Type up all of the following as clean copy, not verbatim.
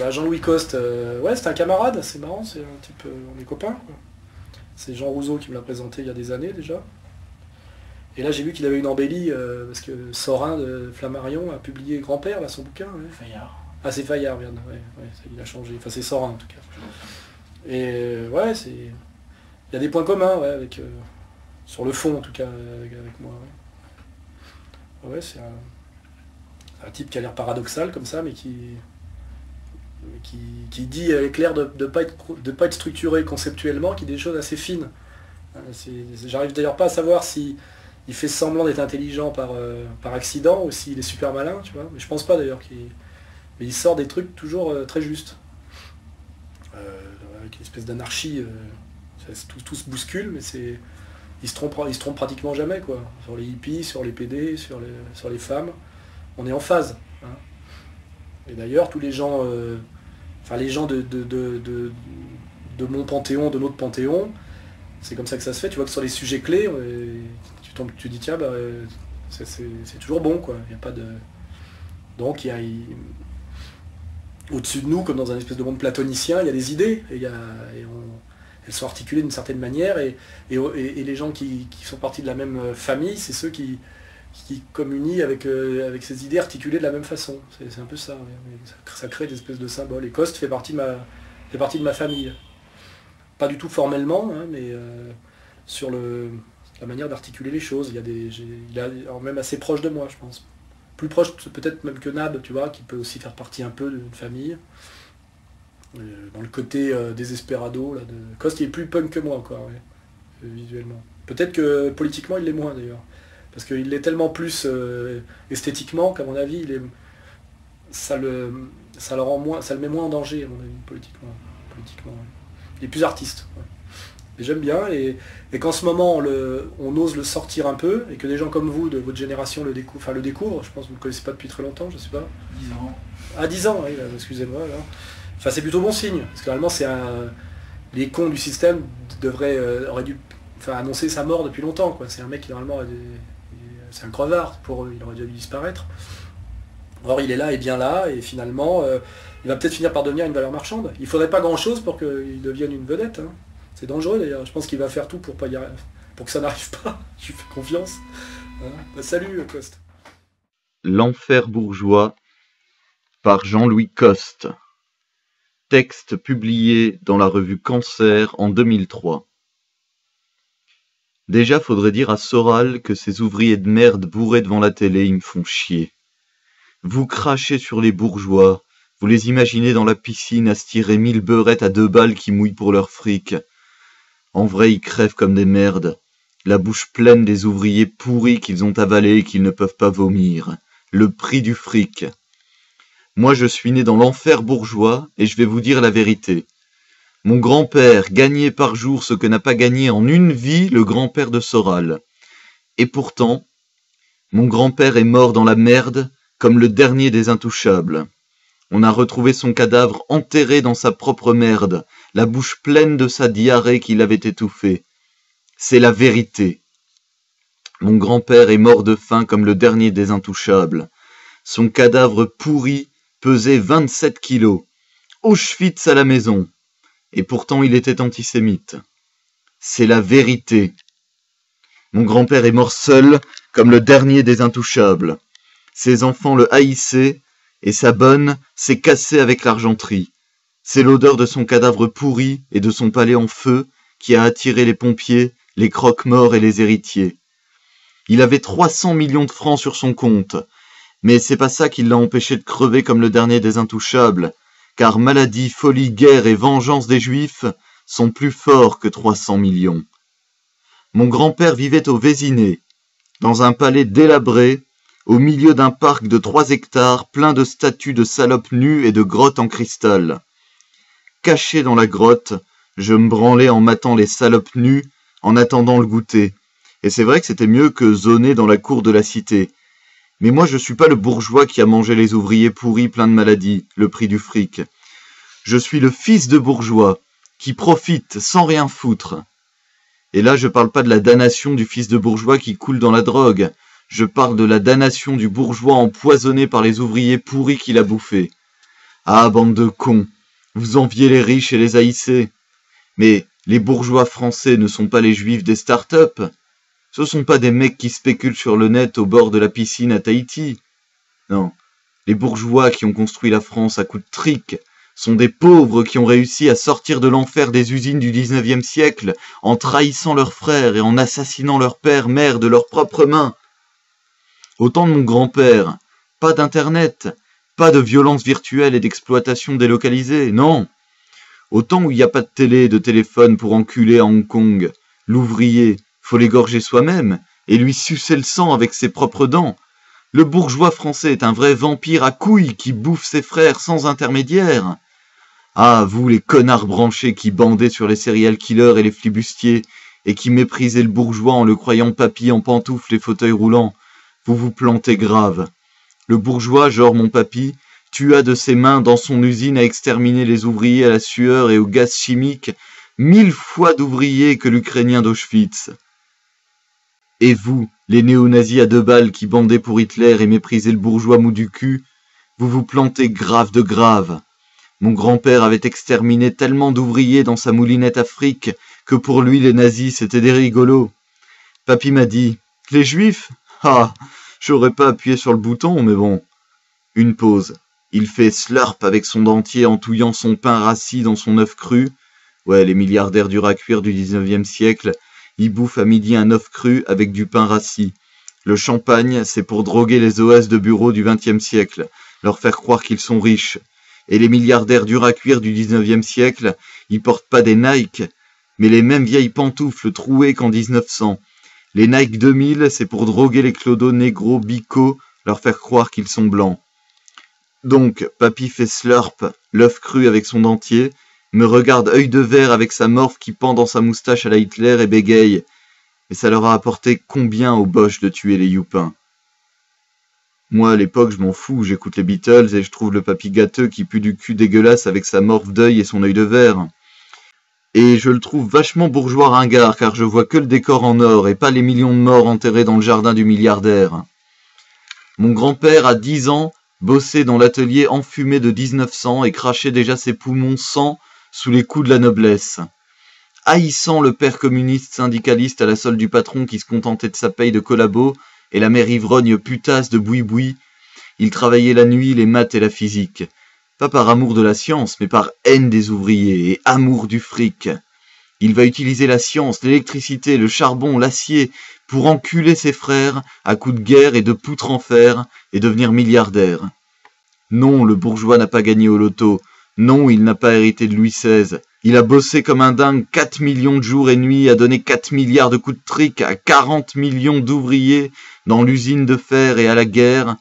Bah, Jean-Louis Coste, ouais, c'est un camarade, c'est marrant, c'est un type, on est copains, quoi. C'est Jean Rouzeau qui me l'a présenté il y a des années déjà. Et là j'ai vu qu'il avait une embellie, parce que Sorin de Flammarion a publié Grand-Père, là, son bouquin. Ouais. Fayard. Ah, c'est Fayard, merde, ouais, il a changé. Enfin, c'est Sorin en tout cas. Et ouais, c'est. Il y a des points communs, ouais, avec. Sur le fond en tout cas, avec moi. Ouais, ouais, c'est un type qui a l'air paradoxal comme ça, mais qui dit avec l'air de ne pas être structuré conceptuellement, qui dit des choses assez fines. J'arrive d'ailleurs pas à savoir si il fait semblant d'être intelligent par accident ou s'il est super malin, tu vois. Mais je pense pas d'ailleurs mais il sort des trucs toujours très justes. Avec une espèce d'anarchie, tout se bouscule, mais il se trompe pratiquement jamais, quoi. Sur les hippies, sur les PD, sur les femmes, on est en phase. Hein. Et d'ailleurs, tous les gens, les gens de mon panthéon, de notre panthéon, c'est comme ça que ça se fait. Tu vois que sur les sujets clés, tu dis tiens, bah, c'est toujours bon, quoi. Il y a pas de. Donc au-dessus de nous, comme dans un espèce de monde platonicien, il y a des idées, elles sont articulées d'une certaine manière, et les gens qui sont partis de la même famille, c'est ceux qui communient avec ces idées articulées de la même façon. C'est un peu ça, ouais. Ça crée des espèces de symboles. Et Coste fait partie de ma famille. Pas du tout formellement, hein, mais sur la manière d'articuler les choses. Il est même assez proche de moi, je pense. Plus proche peut-être même que Nab, tu vois, qui peut aussi faire partie un peu d'une famille. Dans le côté désespérado, là, de Coste, il est plus punk que moi encore, ouais, visuellement. Peut-être que politiquement il l'est moins d'ailleurs. Parce qu'il l'est tellement plus esthétiquement qu'à mon avis, ça le met moins en danger, à mon avis, politiquement. Ouais. Il est plus artiste. Ouais. Et j'aime bien, et qu'en ce moment on ose le sortir un peu, et que des gens comme vous, de votre génération, le découvrent. Je pense que vous ne le connaissez pas depuis très longtemps, je sais pas. 10 ans. Ah, 10 ans, oui, excusez-moi. Là. Enfin, c'est plutôt bon signe, parce que normalement, les cons du système auraient dû annoncer sa mort depuis longtemps, quoi. C'est un mec qui, normalement, c'est un crevard, pour eux, il aurait dû disparaître. Or, il est là et bien là, et finalement, il va peut-être finir par devenir une valeur marchande. Il faudrait pas grand-chose pour qu'il devienne une vedette. Hein. C'est dangereux, d'ailleurs. Je pense qu'il va faire tout pour que ça n'arrive pas. Je lui fais confiance. Hein. Bah, salut, Coste. L'enfer bourgeois par Jean-Louis Coste. Texte publié dans la revue Cancer en 2003. Déjà faudrait dire à Soral que ces ouvriers de merde bourrés devant la télé, ils me font chier. Vous crachez sur les bourgeois, vous les imaginez dans la piscine à se tirer 1000 beurettes à 2 balles qui mouillent pour leur fric. En vrai, ils crèvent comme des merdes, la bouche pleine des ouvriers pourris qu'ils ont avalés et qu'ils ne peuvent pas vomir. Le prix du fric. Moi, je suis né dans l'enfer bourgeois, et je vais vous dire la vérité. Mon grand-père gagnait par jour ce que n'a pas gagné en une vie le grand-père de Soral. Et pourtant, mon grand-père est mort dans la merde, comme le dernier des intouchables. On a retrouvé son cadavre enterré dans sa propre merde, la bouche pleine de sa diarrhée qui l'avait étouffé. C'est la vérité. Mon grand-père est mort de faim comme le dernier des intouchables. Son cadavre pourri pesait 27 kilos. Auschwitz à la maison. Et pourtant il était antisémite. C'est la vérité. Mon grand-père est mort seul, comme le dernier des intouchables. Ses enfants le haïssaient, et sa bonne s'est cassée avec l'argenterie. C'est l'odeur de son cadavre pourri et de son palais en feu qui a attiré les pompiers, les croque-morts et les héritiers. Il avait 300 millions de francs sur son compte, mais c'est pas ça qui l'a empêché de crever comme le dernier des intouchables, car maladie, folie, guerre et vengeance des Juifs sont plus forts que 300 millions. Mon grand-père vivait au Vésiné, dans un palais délabré, au milieu d'un parc de 3 hectares plein de statues de salopes nues et de grottes en cristal. Caché dans la grotte, je me branlais en matant les salopes nues, en attendant le goûter. Et c'est vrai que c'était mieux que zoner dans la cour de la cité. Mais moi je suis pas le bourgeois qui a mangé les ouvriers pourris pleins de maladies, le prix du fric. Je suis le fils de bourgeois, qui profite sans rien foutre. Et là je parle pas de la damnation du fils de bourgeois qui coule dans la drogue, je parle de la damnation du bourgeois empoisonné par les ouvriers pourris qu'il a bouffés. Ah, bande de cons, vous enviez les riches et les haïssez. Mais les bourgeois français ne sont pas les juifs des start-up. Ce sont pas des mecs qui spéculent sur le net au bord de la piscine à Tahiti. Non, les bourgeois qui ont construit la France à coups de trick sont des pauvres qui ont réussi à sortir de l'enfer des usines du 19e siècle en trahissant leurs frères et en assassinant leur père, mère de leurs propres mains. Au temps de mon grand-père, pas d'internet, pas de violence virtuelle et d'exploitation délocalisée, non. Au temps où il n'y a pas de télé et de téléphone pour enculer à Hong Kong, l'ouvrier, faut l'égorger soi-même et lui sucer le sang avec ses propres dents. Le bourgeois français est un vrai vampire à couilles qui bouffe ses frères sans intermédiaire. Ah, vous les connards branchés qui bandez sur les serial killers et les flibustiers et qui méprisez le bourgeois en le croyant papy en pantoufles et fauteuils roulants, vous vous plantez grave. Le bourgeois, genre mon papy, tua de ses mains dans son usine à exterminer les ouvriers à la sueur et au gaz chimique 1000 fois d'ouvriers que l'Ukrainien d'Auschwitz. Et vous, les néo-nazis à 2 balles qui bandez pour Hitler et méprisez le bourgeois mou du cul, vous vous plantez grave de grave. Mon grand-père avait exterminé tellement d'ouvriers dans sa moulinette Afrique que pour lui les nazis c'était des rigolos. Papy m'a dit, les juifs? Ah, j'aurais pas appuyé sur le bouton, mais bon. Une pause. Il fait slurp avec son dentier en touillant son pain rassis dans son œuf cru. Ouais, les milliardaires durs à cuire du 19e siècle, ils bouffent à midi un œuf cru avec du pain rassis. Le champagne, c'est pour droguer les OS de bureau du 20e siècle, leur faire croire qu'ils sont riches. Et les milliardaires durs à cuire du 19e siècle, ils portent pas des Nike, mais les mêmes vieilles pantoufles trouées qu'en 1900. Les Nike 2000, c'est pour droguer les clodos négro bico, leur faire croire qu'ils sont blancs. Donc, papy fait slurp, l'œuf cru avec son dentier, me regarde œil de verre avec sa morve qui pend dans sa moustache à la Hitler et bégaye. Et ça leur a apporté combien aux Boches de tuer les youpins? Moi, à l'époque, je m'en fous, j'écoute les Beatles et je trouve le papy gâteux qui pue du cul dégueulasse avec sa morve d'œil et son œil de verre. Et je le trouve vachement bourgeois ringard car je vois que le décor en or et pas les millions de morts enterrés dans le jardin du milliardaire. Mon grand-père, à 10 ans, bossait dans l'atelier enfumé de 1900 et crachait déjà ses poumons sang sous les coups de la noblesse. Haïssant le père communiste syndicaliste à la solde du patron qui se contentait de sa paye de collabo et la mère ivrogne putasse de boui-boui, il travaillait la nuit, les maths et la physique. Pas par amour de la science, mais par haine des ouvriers et amour du fric. Il va utiliser la science, l'électricité, le charbon, l'acier, pour enculer ses frères à coups de guerre et de poutres en fer et devenir milliardaire. Non, le bourgeois n'a pas gagné au loto. Non, il n'a pas hérité de Louis XVI. Il a bossé comme un dingue 4 millions de jours et nuits, a donné 4 milliards de coups de trick à 40 millions d'ouvriers dans l'usine de fer et à la guerre,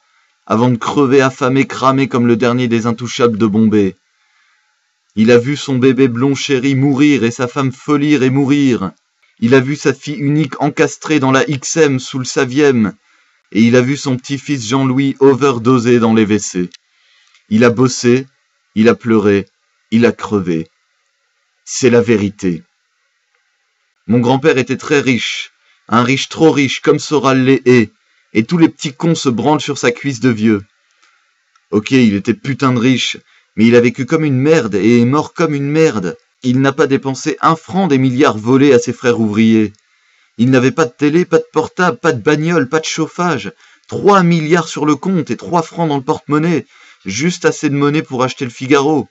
avant de crever affamé, cramé comme le dernier des intouchables de Bombay. Il a vu son bébé blond chéri mourir et sa femme follir et mourir. Il a vu sa fille unique encastrée dans la XM sous le 7e, et il a vu son petit-fils Jean-Louis overdoser dans les WC. Il a bossé, il a pleuré, il a crevé. C'est la vérité. Mon grand-père était très riche, un riche trop riche, comme Soral l'est, et tous les petits cons se branlent sur sa cuisse de vieux. Ok, il était putain de riche, mais il a vécu comme une merde et est mort comme une merde. Il n'a pas dépensé 1 franc des milliards volés à ses frères ouvriers. Il n'avait pas de télé, pas de portable, pas de bagnole, pas de chauffage. 3 milliards sur le compte et 3 francs dans le porte-monnaie. Juste assez de monnaie pour acheter le Figaro.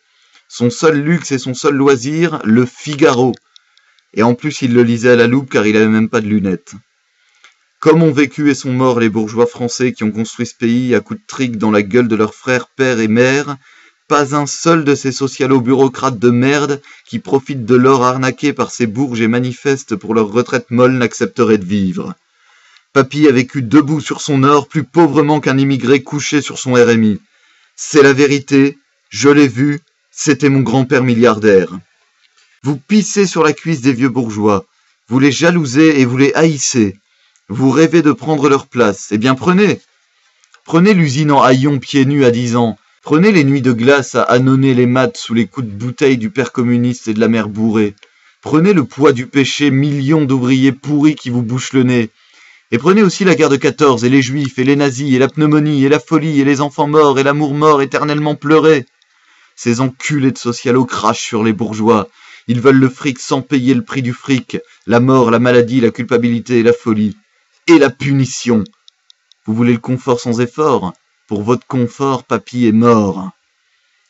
Son seul luxe et son seul loisir, le Figaro. Et en plus, il le lisait à la loupe car il avait même pas de lunettes. Comme ont vécu et sont morts les bourgeois français qui ont construit ce pays à coups de trick dans la gueule de leurs frères, pères et mères, pas un seul de ces socialo-bureaucrates de merde qui profitent de l'or arnaqué par ces bourges et manifestent pour leur retraite molle n'accepterait de vivre. Papy a vécu debout sur son or plus pauvrement qu'un immigré couché sur son RMI. C'est la vérité, je l'ai vu, c'était mon grand-père milliardaire. Vous pissez sur la cuisse des vieux bourgeois, vous les jalousez et vous les haïssez. Vous rêvez de prendre leur place, eh bien prenez. Prenez l'usine en haillons pieds nus à 10 ans. Prenez les nuits de glace à annonner les maths sous les coups de bouteille du père communiste et de la mère bourrée. Prenez le poids du péché, millions d'ouvriers pourris qui vous bouchent le nez. Et prenez aussi la guerre de 14 et les juifs et les nazis et la pneumonie et la folie et les enfants morts et l'amour mort éternellement pleuré. Ces enculés de socialos crachent sur les bourgeois. Ils veulent le fric sans payer le prix du fric. La mort, la maladie, la culpabilité et la folie. Et la punition. Vous voulez le confort sans effort? Pour votre confort, papy est mort.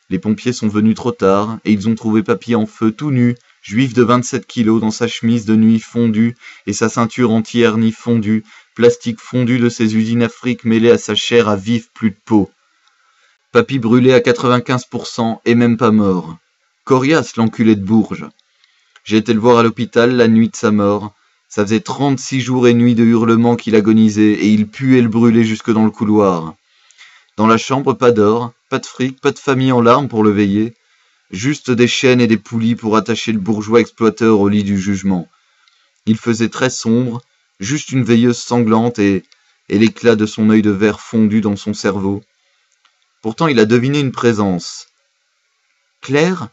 Les pompiers sont venus trop tard, et ils ont trouvé papy en feu, tout nu, juif de 27 kilos dans sa chemise de nuit fondue, et sa ceinture anti-hernie fondue, plastique fondu de ses usines Afrique mêlé à sa chair à vif plus de peau. Papy brûlé à 95% et même pas mort. Coriace, l'enculé de Bourges. J'ai été le voir à l'hôpital la nuit de sa mort. Ça faisait 36 jours et nuits de hurlements qu'il agonisait, et il puait le brûler jusque dans le couloir. Dans la chambre, pas d'or, pas de fric, pas de famille en larmes pour le veiller, juste des chaînes et des poulies pour attacher le bourgeois exploiteur au lit du jugement. Il faisait très sombre, juste une veilleuse sanglante et l'éclat de son œil de verre fondu dans son cerveau. Pourtant, il a deviné une présence. « Claire ?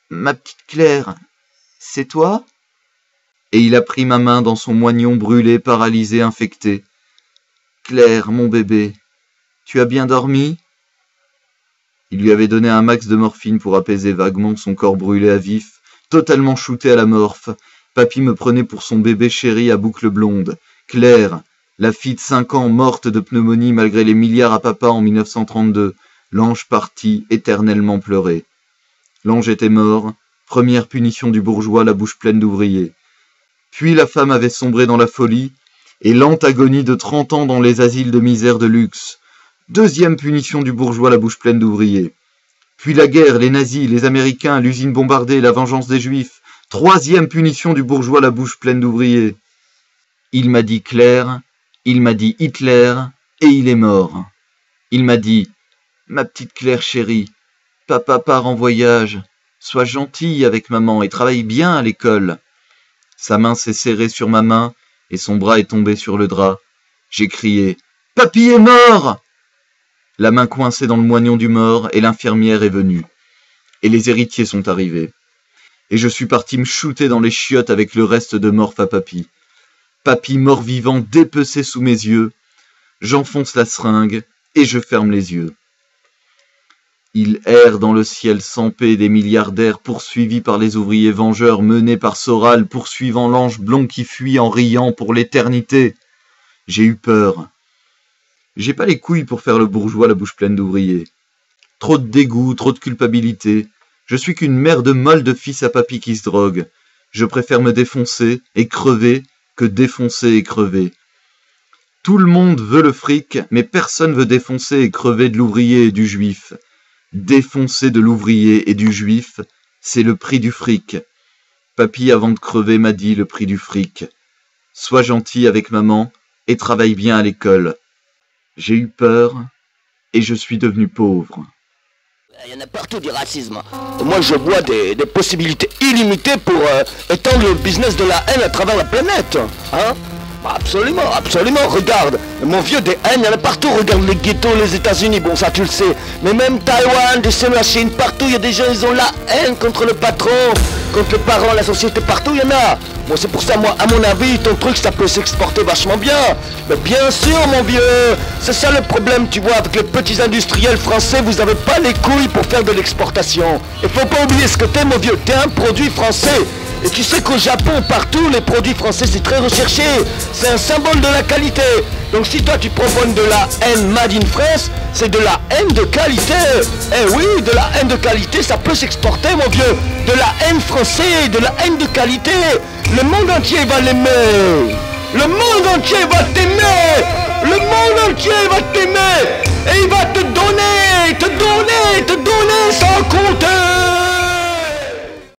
Ma petite Claire, c'est toi ?» Et il a pris ma main dans son moignon brûlé, paralysé, infecté. « Claire, mon bébé, tu as bien dormi ?» Il lui avait donné un max de morphine pour apaiser vaguement son corps brûlé à vif, totalement shooté à la morphe. Papy me prenait pour son bébé chéri à boucles blondes. Claire, la fille de 5 ans morte de pneumonie malgré les milliards à papa en 1932. L'ange parti, éternellement pleuré. L'ange était mort, première punition du bourgeois, la bouche pleine d'ouvriers. Puis la femme avait sombré dans la folie, et lente agonie de 30 ans dans les asiles de misère de luxe. Deuxième punition du bourgeois, la bouche pleine d'ouvriers. Puis la guerre, les nazis, les Américains, l'usine bombardée, la vengeance des Juifs. Troisième punition du bourgeois, la bouche pleine d'ouvriers. Il m'a dit Claire, il m'a dit Hitler, et il est mort. Il m'a dit « Ma petite Claire chérie, papa part en voyage, sois gentille avec maman et travaille bien à l'école. » Sa main s'est serrée sur ma main, et son bras est tombé sur le drap. J'ai crié « Papy est mort !» La main coincée dans le moignon du mort, et l'infirmière est venue. Et les héritiers sont arrivés. Et je suis parti me shooter dans les chiottes avec le reste de morph à papy. Papy mort-vivant dépecé sous mes yeux. J'enfonce la seringue, et je ferme les yeux. Il erre dans le ciel sans paix des milliardaires poursuivis par les ouvriers vengeurs menés par Soral, poursuivant l'ange blond qui fuit en riant pour l'éternité. J'ai eu peur. J'ai pas les couilles pour faire le bourgeois la bouche pleine d'ouvriers. Trop de dégoût, trop de culpabilité. Je suis qu'une mère de molle de fils à papy qui se drogue. Je préfère me défoncer et crever que défoncer et crever. Tout le monde veut le fric, mais personne veut défoncer et crever de l'ouvrier et du juif. Défoncer de l'ouvrier et du juif, c'est le prix du fric. Papy, avant de crever, m'a dit le prix du fric. Sois gentil avec maman et travaille bien à l'école. J'ai eu peur et je suis devenu pauvre. Il y en a partout du racisme. Moi je vois des possibilités illimitées pour étendre le business de la haine à travers la planète. Hein? Absolument, absolument. Regarde, mon vieux, des haines, il y en a partout. Regarde les ghettos, les États-Unis, bon ça tu le sais. Mais même Taïwan, la Chine, partout, il y a des gens, ils ont la haine contre le patron, contre le parent, la société, partout, il y en a. Bon c'est pour ça, moi, à mon avis, ton truc, ça peut s'exporter vachement bien. Mais bien sûr, mon vieux, c'est ça le problème, tu vois, avec les petits industriels français, vous avez pas les couilles pour faire de l'exportation. Il faut pas oublier ce que t'es, mon vieux, t'es un produit français. Et tu sais qu'au Japon, partout, les produits français, c'est très recherché. C'est un symbole de la qualité. Donc si toi, tu proposes de la haine made in France, c'est de la haine de qualité. Eh oui, de la haine de qualité, ça peut s'exporter, mon vieux. De la haine française, de la haine de qualité. Le monde entier va l'aimer. Le monde entier va t'aimer. Le monde entier va